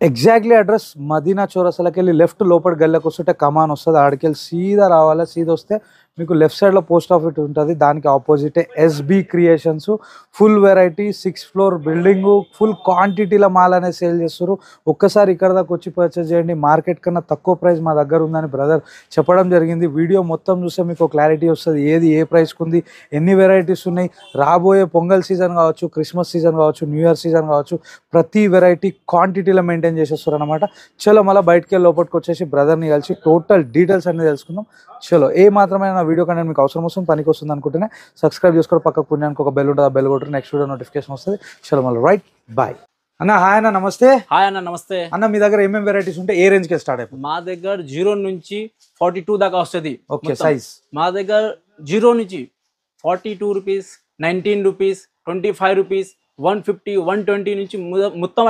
Exactly address Madina చౌరస్తాలకెళ్ళి left లోపల గల్లీకి వస్తుంటే కమాన్ వస్తుంది. ఆడికెళ్ళి సీదా రావాలి. సీదా వస్తే మీకు లెఫ్ట్ సైడ్లో పోస్ట్ ఆఫీస్ ఉంటుంది. దానికి ఆపోజిటే SB creations. Full variety 6th floor building, full క్వాంటిటీల మాల్ అనేది సేల్ చేస్తారు. ఒక్కసారి ఇక్కడ దాకా వచ్చి పర్చేస్ చేయండి. మార్కెట్ కన్నా తక్కువ ప్రైస్ మా దగ్గర ఉందని బ్రదర్ చెప్పడం జరిగింది. వీడియో మొత్తం చూస్తే మీకు క్లారిటీ వస్తుంది, ఏది ఏ ప్రైస్కి ఉంది, ఎన్ని వెరైటీస్ ఉన్నాయి. రాబోయే పొంగల్ సీజన్ కావచ్చు, క్రిస్మస్ సీజన్ కావచ్చు, న్యూ ఇయర్ సీజన్ కావచ్చు, ప్రతి వెరైటీ క్వాంటిటీలో మెయింటైన్ చేసేస్తారు అనమాట. చలో మళ్ళీ బయటికి వెళ్ళి లోపలికి వచ్చేసి బ్రదర్ని కలిసి టోటల్ డీటెయిల్స్ అన్ని తెలుసుకుందాం. చలో ఏ మాత్రమే నా వీడియో కంటెంట్ మీకు అవసరం వస్తుంది, పనికి వస్తుంది అనుకుంటేనే సబ్స్క్రైబ్ చేసుకోవడం, పక్కకు పుణ్యానికి ఒక బెల్ ఉంటుంది, ఆ బెల్ కొట్టి నెక్స్ట్ వీడియో నోటిఫికేషన్ వస్తుంది. చలో మళ్ళీ రైట్ బాయ్. అన్న హాయ్ అన్న, నమస్తే. హాయ్ అన్న, నమస్తే అన్న. మీ దగ్గర ఏమేమి వెరైటీస్ ఉంటాయి, ఏ రేంజ్ కి స్టార్ట్ అయిపోతుంది? మా దగ్గర 0 నుంచి 42 దాకా వస్తుంది. ఓకే, సైజ్ మా దగ్గర 0 నుంచి 42 రూపీస్, 19 రూపీస్, 25 రూపీస్, 150, 120 నుంచి మొత్తం